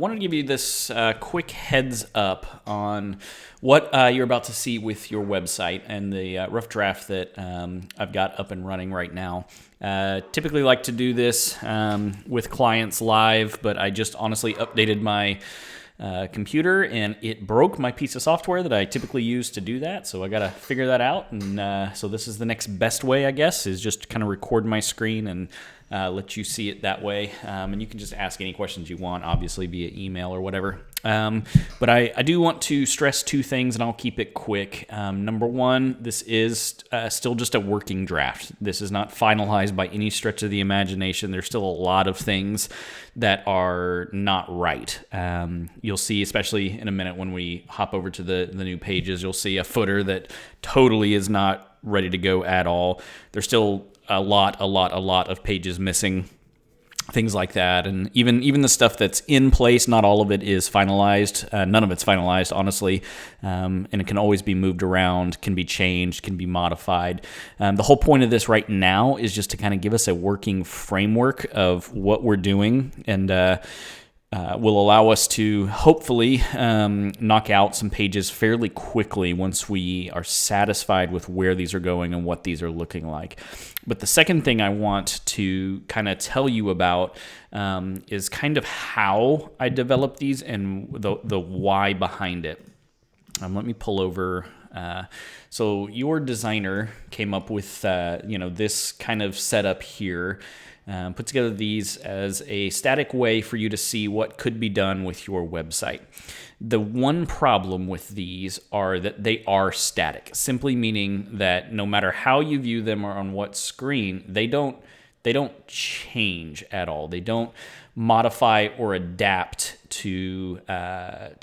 wanted to give you this quick heads up on what you're about to see with your website and the rough draft that I've got up and running right now. Typically like to do this with clients live, but I just honestly updated my computer and it broke my piece of software that I typically use to do that. So I got to figure that out. And so this is the next best way, I guess, is just kind of record my screen and let you see it that way. And you can just ask any questions you want, obviously via email or whatever. But I do want to stress two things, and I'll keep it quick. Number one, this is still just a working draft. This is not finalized by any stretch of the imagination. There's still a lot of things that are not right. You'll see, especially in a minute when we hop over to the new pages, you'll see a footer that totally is not ready to go at all. There's still a lot of pages missing, things like that. And even the stuff that's in place, not all of it is finalized. None of it's finalized, honestly. And it can always be moved around, can be changed, can be modified. The whole point of this right now is just to kind of give us a working framework of what we're doing, and will allow us to hopefully knock out some pages fairly quickly once we are satisfied with where these are going and what these are looking like. But the second thing I want to kind of tell you about is kind of how I developed these and the why behind it. Let me pull over. So your designer came up with this kind of setup here. Put together these as a static way for you to see what could be done with your website. The one problem with these are that they are static, simply meaning that no matter how you view them or on what screen, they don't change at all. They don't modify or adapt to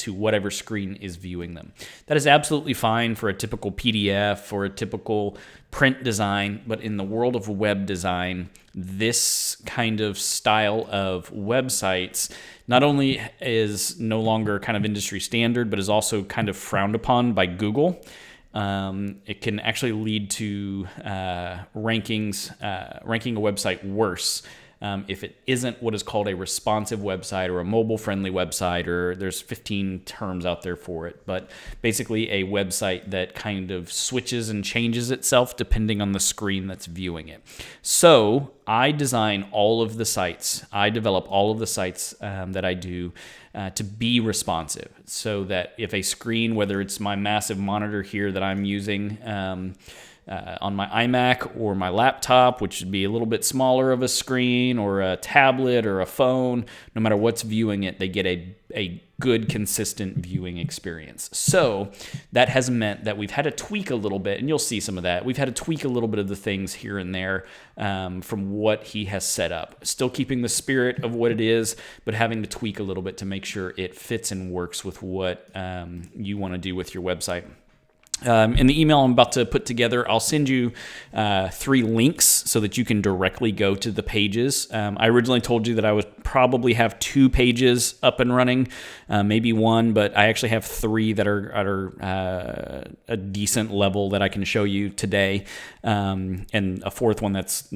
whatever screen is viewing them. That is absolutely fine for a typical PDF or a typical print design, but in the world of web design, this kind of style of websites not only is no longer kind of industry standard, but is also kind of frowned upon by Google. It can actually lead to ranking a website worse if it isn't what is called a responsive website or a mobile-friendly website, or there's 15 terms out there for it. But basically a website that kind of switches and changes itself depending on the screen that's viewing it. So I design all of the sites. I develop all of the sites that I do to be responsive, so that if a screen, whether it's my massive monitor here that I'm using on my iMac or my laptop, which would be a little bit smaller of a screen, or a tablet or a phone, no matter what's viewing it, they get a good, consistent viewing experience. So that has meant that we've had to tweak a little bit, and you'll see some of that. We've had to tweak a little bit of the things here and there from what he has set up. Still keeping the spirit of what it is, but having to tweak a little bit to make sure it fits and works with what you want to do with your website. In the email I'm about to put together, I'll send you 3 links so that you can directly go to the pages. I originally told you that I would probably have 2 pages up and running, maybe 1, but I actually have 3 that are a decent level that I can show you today, and a 4th one that's,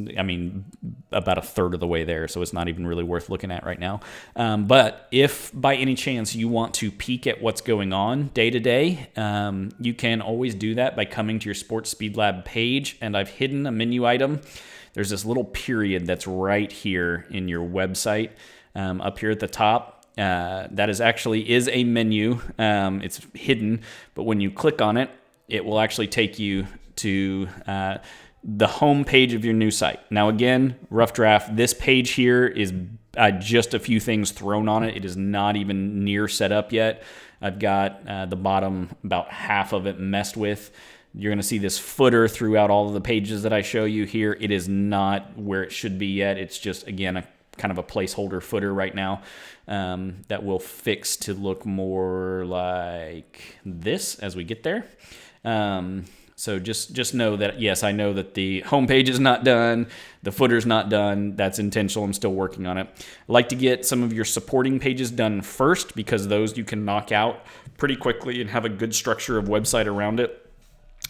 about a third of the way there, so it's not even really worth looking at right now. But if by any chance you want to peek at what's going on day to day, you can always do that by coming to your Sports Speed Lab page, and I've hidden a menu item. There's this little period that's right here in your website, up here at the top. That is a menu. It's hidden, but when you click on it, it will actually take you to the home page of your new site. Now again, rough draft, this page here is just a few things thrown on it. It is not even near set up yet. I've got the bottom, about half of it messed with. You're going to see this footer throughout all of the pages that I show you here. It is not where it should be yet. It's just, again, a kind of a placeholder footer right now that will fix to look more like this as we get there. So just know that, yes, I know that the homepage is not done, the footer's not done. That's intentional. I'm still working on it. I like to get some of your supporting pages done first, because those you can knock out pretty quickly and have a good structure of website around it.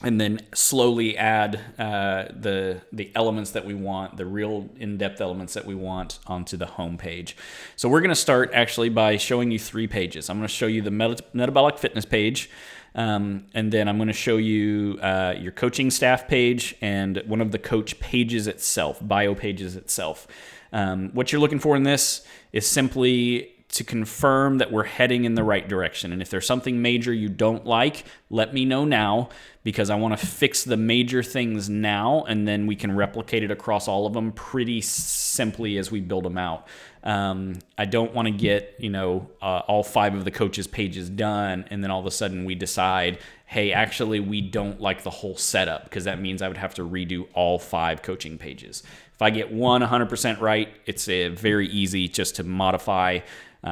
and then slowly add the elements that we want, the real in-depth elements that we want onto the home page. So we're going to start actually by showing you 3 pages. I'm going to show you the metabolic fitness page, and then I'm going to show you your coaching staff page and one of the coach pages itself, bio pages itself. What you're looking for in this is simply to confirm that we're heading in the right direction. And if there's something major you don't like, let me know now, because I want to fix the major things now, and then we can replicate it across all of them pretty simply as we build them out. I don't want to get, all 5 of the coaches' pages done, and then all of a sudden we decide, hey, actually we don't like the whole setup, because that means I would have to redo all 5 coaching pages. If I get one 100% right, it's very easy just to modify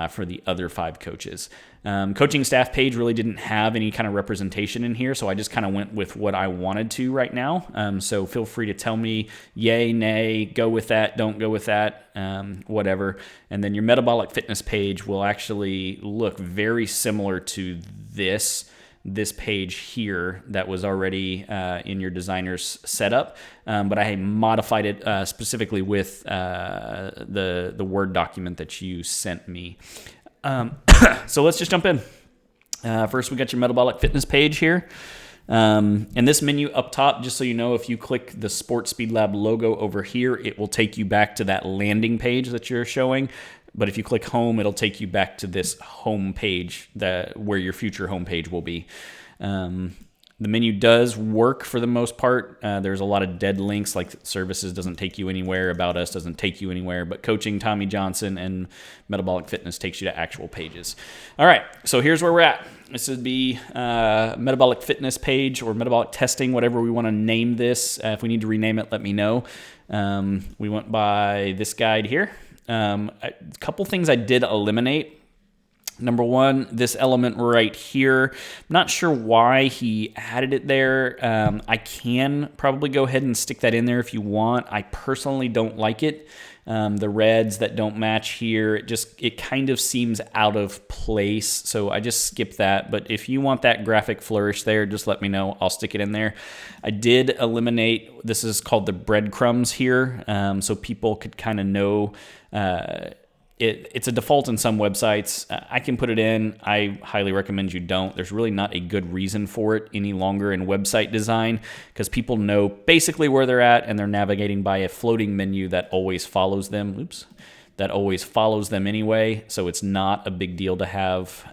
for the other 5 coaches. Coaching staff page really didn't have any kind of representation in here, so I just kind of went with what I wanted to right now. So feel free to tell me yay, nay, go with that, don't go with that, whatever. And then your metabolic fitness page will actually look very similar to this page here that was already in your designer's setup, but I modified it specifically with the Word document that you sent me. So let's just jump in. First, we got your metabolic fitness page here. And this menu up top, just so you know, if you click the Sports Speed Lab logo over here, it will take you back to that landing page that you're showing. But if you click home, it'll take you back to this home page where your future home page will be. The menu does work for the most part. There's a lot of dead links, like services doesn't take you anywhere, about us doesn't take you anywhere, but coaching, Tommy Johnson, and metabolic fitness takes you to actual pages. All right, so here's where we're at. This would be metabolic fitness page or metabolic testing, whatever we want to name this. If we need to rename it, let me know. We went by this guide here. A couple things I did eliminate. Number one, this element right here. Not sure why he added it there. I can probably go ahead and stick that in there if you want. I personally don't like it. The reds that don't match here, it kind of seems out of place, so I just skip that. But if you want that graphic flourish there, just let me know. I'll stick it in there. I did eliminate, this is called the breadcrumbs here, so people could kind of know. It's a default in some websites. I can put it in. I highly recommend you don't. There's really not a good reason for it any longer in website design, because people know basically where they're at, and they're navigating by a floating menu that always follows them. That always follows them anyway, so it's not a big deal to have.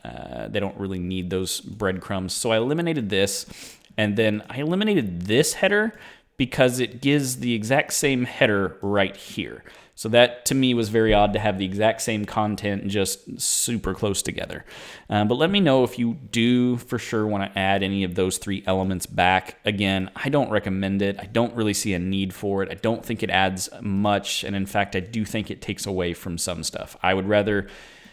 They don't really need those breadcrumbs. So I eliminated this, and then I eliminated this header because it gives the exact same header right here. So that, to me, was very odd to have the exact same content just super close together. But let me know if you do for sure want to add any of those 3 elements back. Again, I don't recommend it. I don't really see a need for it. I don't think it adds much. And in fact, I do think it takes away from some stuff. I would rather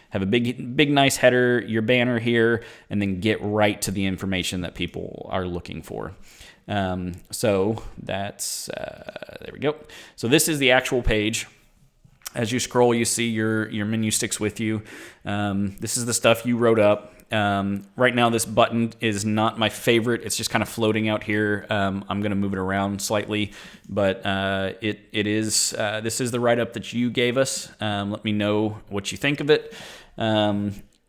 have a big, nice header, your banner here, and then get right to the information that people are looking for. So that's, there we go. So this is the actual page. As you scroll, you see your menu sticks with you. This is the stuff you wrote up. Right now, this button is not my favorite. It's just kind of floating out here. I'm going to move it around slightly, but it is. This is the write-up that you gave us. Let me know what you think of it.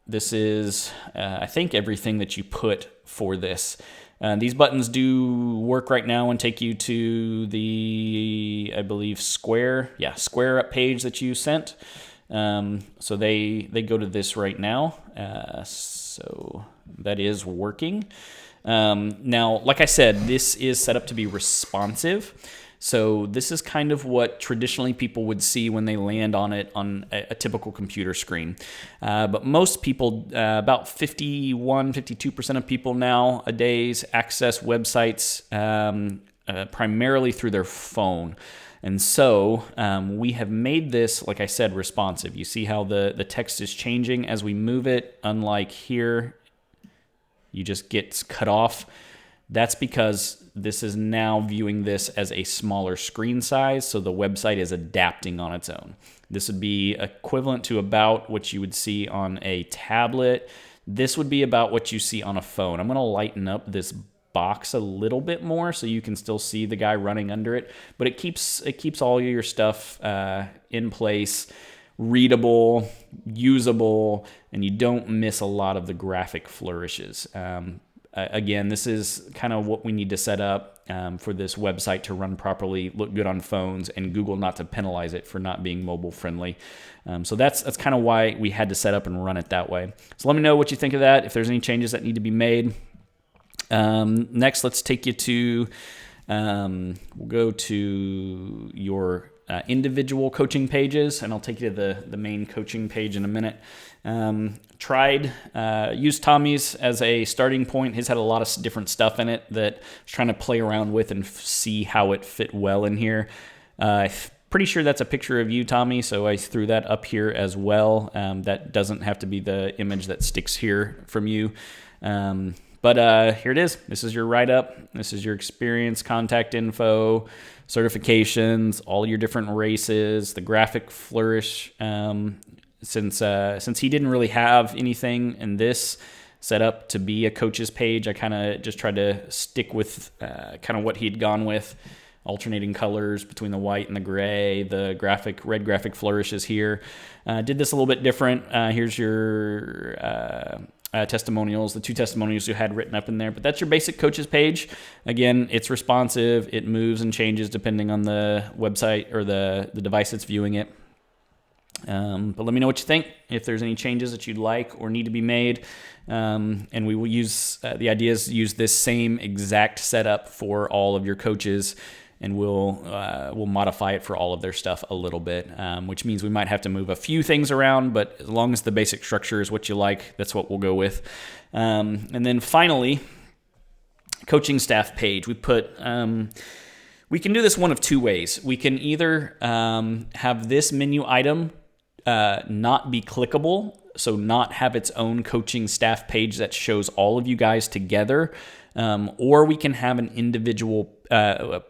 This is, I think, everything that you put for this. These buttons do work right now and take you to the, I believe, Square Up page that you sent. So they go to this right now. So that is working. Now, like I said, this is set up to be responsive. So this is kind of what traditionally people would see when they land on it on a typical computer screen. But most people, about 52% of people nowadays access websites primarily through their phone. And so we have made this, like I said, responsive. You see how the text is changing as we move it, unlike here, you just get cut off. That's because this is now viewing this as a smaller screen size, so the website is adapting on its own. This would be equivalent to about what you would see on a tablet. This would be about what you see on a phone. I'm going to lighten up this box a little bit more so you can still see the guy running under it, but it keeps all your stuff in place, readable, usable, and you don't miss a lot of the graphic flourishes. Again, this is kind of what we need to set up for this website to run properly, look good on phones, and Google not to penalize it for not being mobile friendly. So that's kind of why we had to set up and run it that way. So let me know what you think of that, if there's any changes that need to be made. Next, let's take you to, we'll go to your individual coaching pages, and I'll take you to the main coaching page in a minute. Used Tommy's as a starting point. His had a lot of different stuff in it that I was trying to play around with and see how it fit well in here. Pretty sure that's a picture of you, Tommy, so I threw that up here as well. That doesn't have to be the image that sticks here from you. But here it is. This is your write-up. This is your experience, contact info, certifications, all your different races, the graphic flourish. Since he didn't really have anything in this set up to be a coach's page, I kind of just tried to stick with kind of what he'd gone with, alternating colors between the white and the gray, the red graphic flourishes here. Did this a little bit different. Here's your testimonials, the 2 testimonials you had written up in there, but that's your basic coach's page. Again, it's responsive. It moves and changes depending on the website or the device that's viewing it. But let me know what you think, if there's any changes that you'd like or need to be made. And we will use, the idea is use this same exact setup for all of your coaches, and we'll modify it for all of their stuff a little bit, which means we might have to move a few things around, but as long as the basic structure is what you like, that's what we'll go with. And then finally, coaching staff page. We can do this one of 2 ways. We can either have this menu item not be clickable, so not have its own coaching staff page that shows all of you guys together, or we can have an individual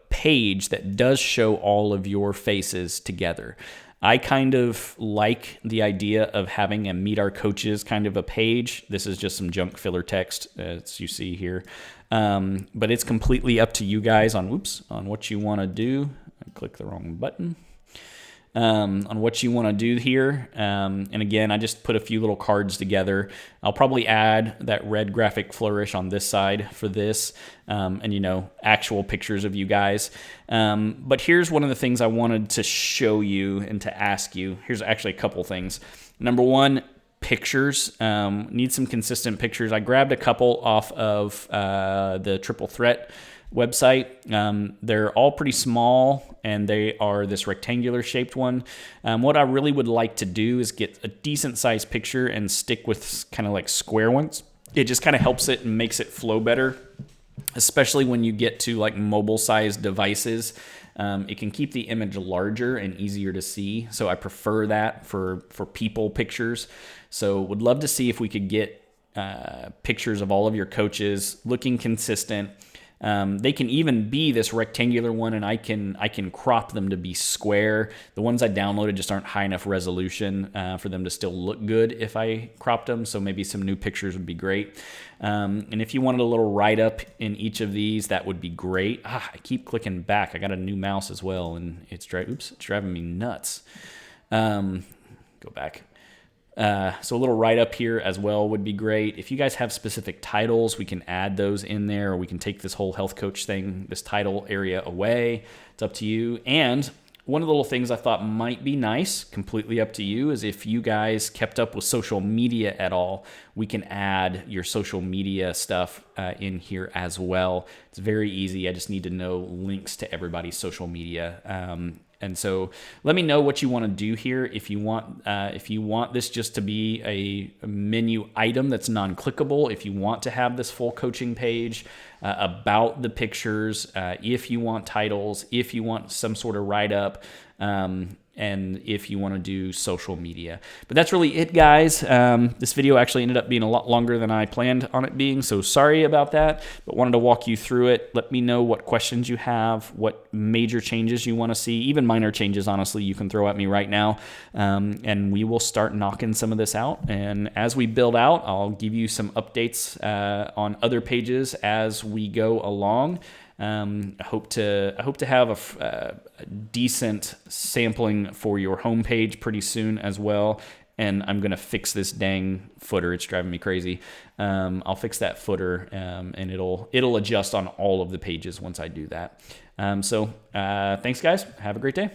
page that does show all of your faces together. I kind of like the idea of having a Meet Our Coaches kind of a page. This is just some junk filler text, as you see here. But it's completely up to you guys on what you want to do. I clicked the wrong button. On what you want to do here. And again, I just put a few little cards together. I'll probably add that red graphic flourish on this side for this, and actual pictures of you guys. But here's one of the things I wanted to show you and to ask you. Here's actually a couple things. Number 1, pictures. Need some consistent pictures. I grabbed a couple off of the Triple Threat website. They're all pretty small, and they are this rectangular shaped one. What I really would like to do is get a decent sized picture and stick with kind of like square ones. It just kind of helps it and makes it flow better, especially when you get to like mobile sized devices. It can keep the image larger and easier to see, so I prefer that for people pictures. So would love to see if we could get pictures of all of your coaches looking consistent. They can even be this rectangular one, and I can crop them to be square. The ones I downloaded just aren't high enough resolution for them to still look good if I cropped them, so maybe some new pictures would be great. And if you wanted a little write-up in each of these, that would be great. I keep clicking back. I got a new mouse as well, and it's driving me nuts. Go back. So a little write-up here as well would be great. If you guys have specific titles, we can add those in there, or we can take this whole health coach thing, this title area away. It's up to you. And one of the little things I thought might be nice, completely up to you, is if you guys kept up with social media at all, we can add your social media stuff in here as well. It's very easy. I just need to know links to everybody's social media. And so let me know what you want to do here. If you want this just to be a menu item that's non-clickable, if you want to have this full coaching page about the pictures, if you want titles, if you want some sort of write-up, and if you want to do social media. But that's really it, guys. This video actually ended up being a lot longer than I planned on it being, so sorry about that, but wanted to walk you through it. Let me know what questions you have, what major changes you want to see, even minor changes, honestly, you can throw at me right now, and we will start knocking some of this out. And as we build out, I'll give you some updates on other pages as we go along. I hope to have a decent sampling for your homepage pretty soon as well. And I'm gonna fix this dang footer; it's driving me crazy. I'll fix that footer, and it'll adjust on all of the pages once I do that. So thanks, guys. Have a great day.